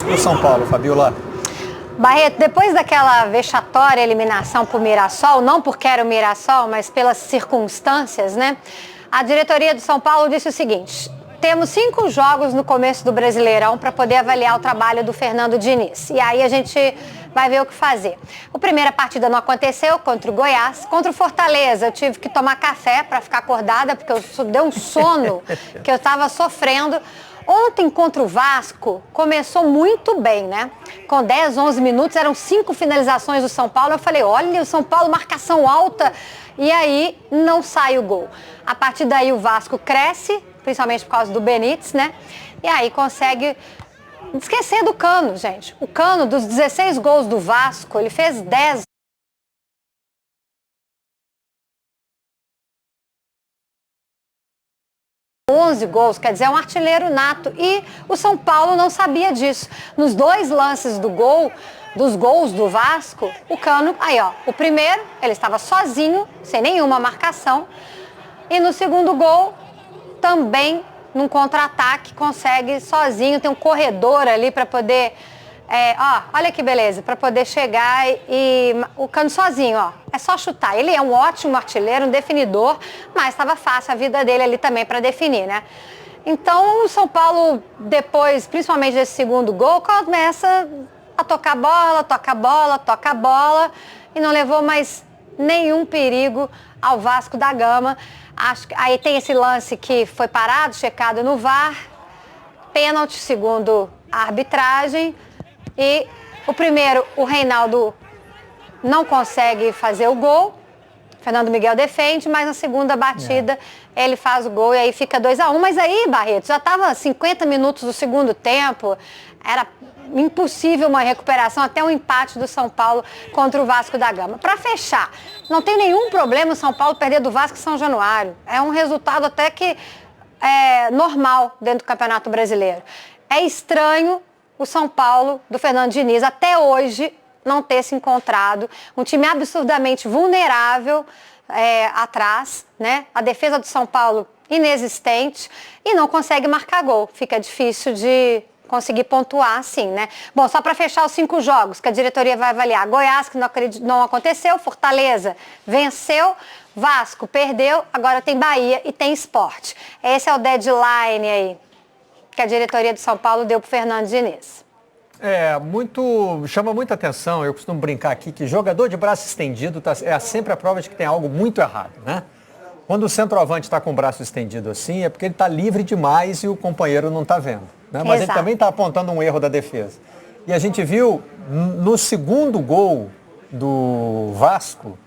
O São Paulo, Fabiola. Barreto, depois daquela vexatória eliminação por Mirassol, não porque era o Mirassol, mas pelas circunstâncias, né? A diretoria do São Paulo disse o seguinte: temos 5 jogos no começo do Brasileirão para poder avaliar o trabalho do Fernando Diniz. E aí a gente vai ver o que fazer. A primeira partida não aconteceu contra o Goiás. Contra o Fortaleza, eu tive que tomar café para ficar acordada, porque eu dei um sono que eu estava sofrendo. Ontem, contra o Vasco, começou muito bem, né? Com 10, 11 minutos, eram 5 finalizações do São Paulo. Eu falei, olha, o São Paulo, marcação alta. E aí, não sai o gol. A partir daí, o Vasco cresce, principalmente por causa do Benítez, né? E aí, consegue esquecer do Cano, gente. O Cano, dos 16 gols do Vasco, ele fez 10. 11 gols, quer dizer, é um artilheiro nato. E o São Paulo não sabia disso. Nos 2 lances do gol, dos gols do Vasco, o Cano, aí ó, o primeiro, ele estava sozinho, sem nenhuma marcação. E no segundo gol, também num contra-ataque, consegue sozinho, tem um corredor ali para poder... olha que beleza, para poder chegar e o Cano sozinho, ó, é só chutar. Ele é um ótimo artilheiro, um definidor, mas estava fácil a vida dele ali também para definir, né? Então o São Paulo, depois, principalmente desse segundo gol, começa a tocar bola, toca a bola, toca a bola e não levou mais nenhum perigo ao Vasco da Gama. Aí tem esse lance que foi parado, checado no VAR, pênalti segundo a arbitragem. E o primeiro, o Reinaldo não consegue fazer o gol. Fernando Miguel defende, mas na segunda batida ele faz o gol e aí fica 2-1. Mas aí, Barreto, já estava 50 minutos do segundo tempo. Era impossível uma recuperação, até um empate do São Paulo contra o Vasco da Gama. Para fechar, não tem nenhum problema o São Paulo perder do Vasco em São Januário. É um resultado até que normal dentro do Campeonato Brasileiro. É estranho o São Paulo, do Fernando Diniz, até hoje, não ter se encontrado. Um time absurdamente vulnerável atrás, né? A defesa do São Paulo inexistente e não consegue marcar gol. Fica difícil de conseguir pontuar assim, né? Bom, só para fechar os 5 jogos que a diretoria vai avaliar. Goiás, que não aconteceu. Fortaleza venceu. Vasco perdeu. Agora tem Bahia e tem Sport. Esse é o deadline aí que a diretoria do São Paulo deu para o Fernando Diniz. Chama muita atenção, eu costumo brincar aqui que jogador de braço estendido é sempre a prova de que tem algo muito errado, né? Quando o centroavante está com o braço estendido assim, é porque ele está livre demais e o companheiro não está vendo, né? Mas ele também está apontando um erro da defesa. E a gente viu no segundo gol do Vasco,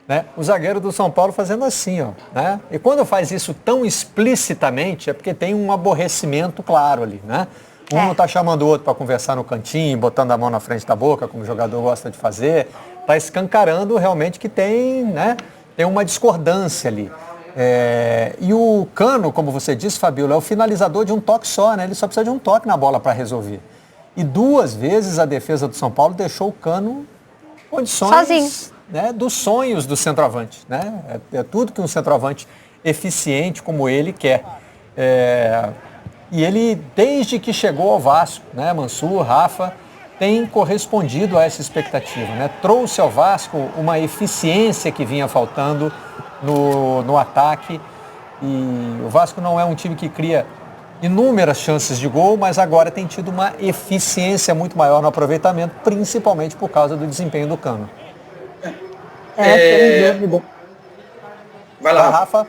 né, o zagueiro do São Paulo fazendo assim, ó, né? E quando faz isso tão explicitamente, é porque tem um aborrecimento claro ali, né? Um está chamando o outro para conversar no cantinho, botando a mão na frente da boca, como o jogador gosta de fazer. Está escancarando realmente que tem, né, tem uma discordância ali. E o Cano, como você disse, Fabiola, é o finalizador de um toque só, né? Ele só precisa de um toque na bola para resolver. E 2 vezes a defesa do São Paulo deixou o Cano condições... sozinho. Né, dos sonhos do centroavante, né? É tudo que um centroavante eficiente como ele quer. E ele, desde que chegou ao Vasco, né, Mansur, Rafa, tem correspondido a essa expectativa, né? Trouxe ao Vasco uma eficiência que vinha faltando no ataque. E o Vasco não é um time que cria inúmeras chances de gol, mas agora tem tido uma eficiência muito maior no aproveitamento, principalmente por causa do desempenho do Cano. Sem dúvida. Vai lá, Rafa.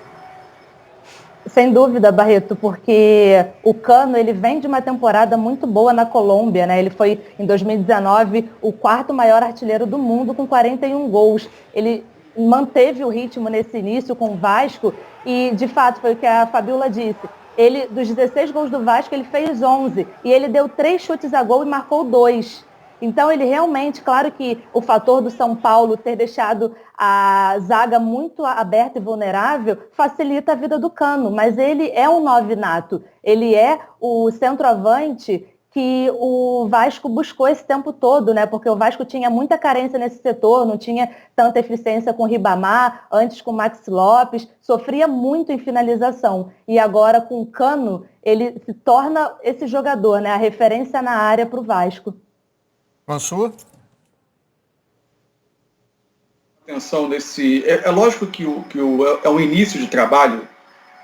Sem dúvida, Barreto, porque o Cano, ele vem de uma temporada muito boa na Colômbia, né? Ele foi, em 2019, o 4º maior artilheiro do mundo, com 41 gols. Ele manteve o ritmo nesse início com o Vasco e, de fato, foi o que a Fabiola disse. Ele, dos 16 gols do Vasco, ele fez 11 e ele deu 3 chutes a gol e marcou 2. Então, ele realmente, claro que o fator do São Paulo ter deixado a zaga muito aberta e vulnerável facilita a vida do Cano, mas ele é um 9 nato. Ele é o centroavante que o Vasco buscou esse tempo todo, né? Porque o Vasco tinha muita carência nesse setor, não tinha tanta eficiência com o Ribamar, antes com o Maxi Lopes, sofria muito em finalização. E agora com o Cano, ele se torna esse jogador, né? A referência na área para o Vasco. Mansur? Atenção nesse. É lógico que é um início de trabalho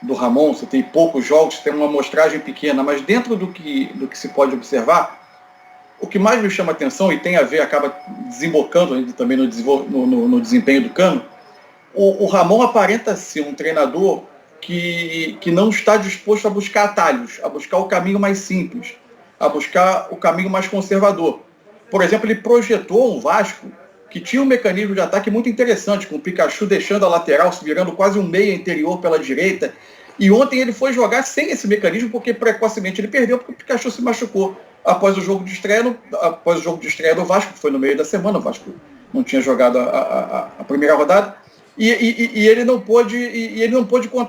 do Ramon, você tem poucos jogos, tem uma amostragem pequena, mas dentro do que se pode observar, o que mais me chama atenção e tem a ver, acaba desembocando ainda também no desempenho do Cano, o Ramon aparenta ser um treinador que não está disposto a buscar atalhos, a buscar o caminho mais simples, a buscar o caminho mais conservador. Por exemplo, ele projetou um Vasco que tinha um mecanismo de ataque muito interessante, com o Pikachu deixando a lateral, se virando quase um meia interior pela direita. E ontem ele foi jogar sem esse mecanismo, porque precocemente ele perdeu, porque o Pikachu se machucou após o jogo de estreia do Vasco, que foi no meio da semana. O Vasco não tinha jogado a primeira rodada. E ele não pôde.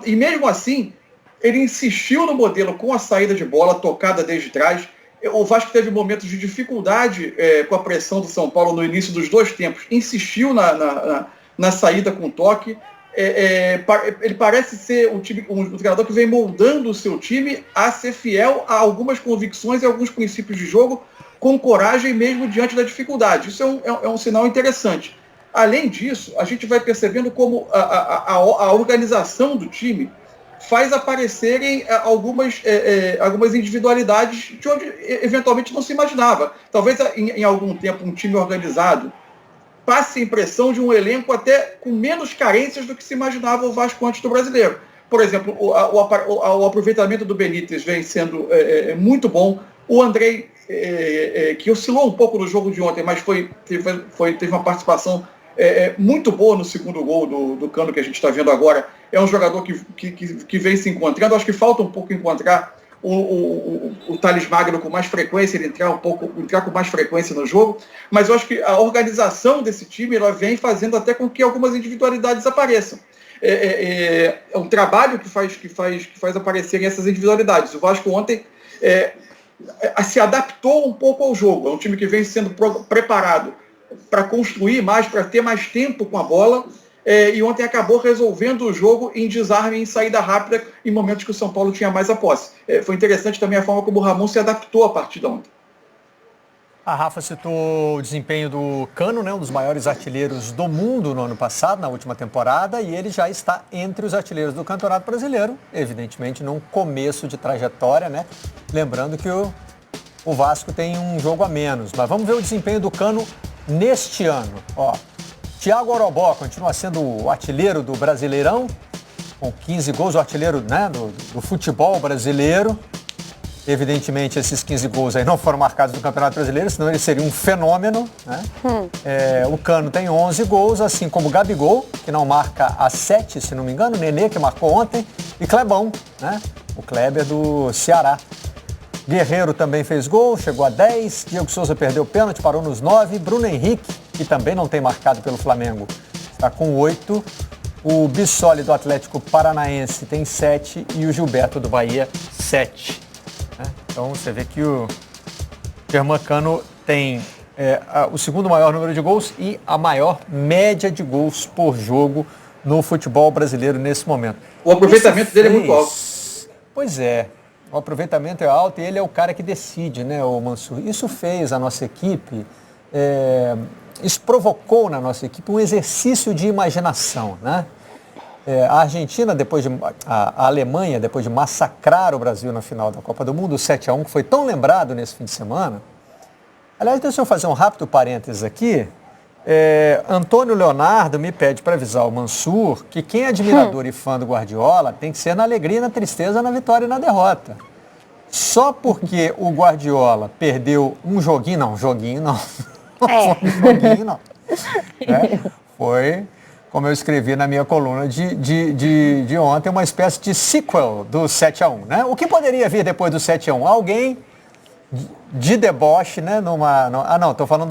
E mesmo assim, ele insistiu no modelo com a saída de bola, tocada desde trás. O Vasco teve momentos de dificuldade com a pressão do São Paulo no início dos dois tempos. Insistiu na saída com toque. Ele parece ser um treinador que vem moldando o seu time a ser fiel a algumas convicções e alguns princípios de jogo com coragem mesmo diante da dificuldade. Isso é um sinal interessante. Além disso, a gente vai percebendo como a organização do time faz aparecerem algumas individualidades de onde eventualmente não se imaginava. Talvez em algum tempo um time organizado passe a impressão de um elenco até com menos carências do que se imaginava o Vasco antes do Brasileiro. Por exemplo, o aproveitamento do Benítez vem sendo muito bom. O Andrei, que oscilou um pouco no jogo de ontem, mas teve uma participação muito boa no segundo gol do Cano que a gente está vendo agora. É um jogador que vem se encontrando. Acho que falta um pouco encontrar o Thales Magno com mais frequência, ele entrar com mais frequência no jogo, mas eu acho que a organização desse time ela vem fazendo até com que algumas individualidades apareçam. É um trabalho que faz aparecerem essas individualidades. O Vasco ontem se adaptou um pouco ao jogo. É um time que vem sendo preparado para construir mais, para ter mais tempo com a bola, e ontem acabou resolvendo o jogo em desarme, em saída rápida, em momentos que o São Paulo tinha mais a posse. Foi interessante também a forma como o Ramon se adaptou à partida ontem. A Rafa citou o desempenho do Cano, né, um dos maiores artilheiros do mundo no ano passado, na última temporada, e ele já está entre os artilheiros do Campeonato Brasileiro, evidentemente num começo de trajetória, né? Lembrando que o Vasco tem um jogo a menos. Mas vamos ver o desempenho do Cano neste ano. Thiago Orobó continua sendo o artilheiro do Brasileirão, com 15 gols, o artilheiro, né, do futebol brasileiro. Evidentemente, esses 15 gols aí não foram marcados no Campeonato Brasileiro, senão ele seria um fenômeno, né? O Cano tem 11 gols, assim como o Gabigol, que não marca há 7, se não me engano, o Nenê, que marcou ontem, e Clebão, né? O Kleber do Ceará. Guerreiro também fez gol, chegou a 10, Diego Souza perdeu o pênalti, parou nos 9, Bruno Henrique, que também não tem marcado pelo Flamengo, está com 8, o Bissoli do Atlético Paranaense tem 7 e o Gilberto do Bahia 7. Então você vê que o Germán tem o segundo maior número de gols e a maior média de gols por jogo no futebol brasileiro nesse momento. O aproveitamento dele é muito alto. Pois é. O aproveitamento é alto e ele é o cara que decide, né, o Mansur? Isso fez a nossa equipe, isso provocou na nossa equipe um exercício de imaginação, né? A Argentina, a Alemanha, depois de massacrar o Brasil na final da Copa do Mundo, 7-1, que foi tão lembrado nesse fim de semana. Aliás, deixa eu fazer um rápido parênteses aqui. Antônio Leonardo me pede para avisar o Mansur que quem é admirador e fã do Guardiola tem que ser na alegria, na tristeza, na vitória e na derrota. Só porque o Guardiola perdeu um joguinho não. Foi, como eu escrevi na minha coluna de ontem, uma espécie de sequel do 7-1, né? O que poderia vir depois do 7-1? Alguém de deboche, né? Não, estou falando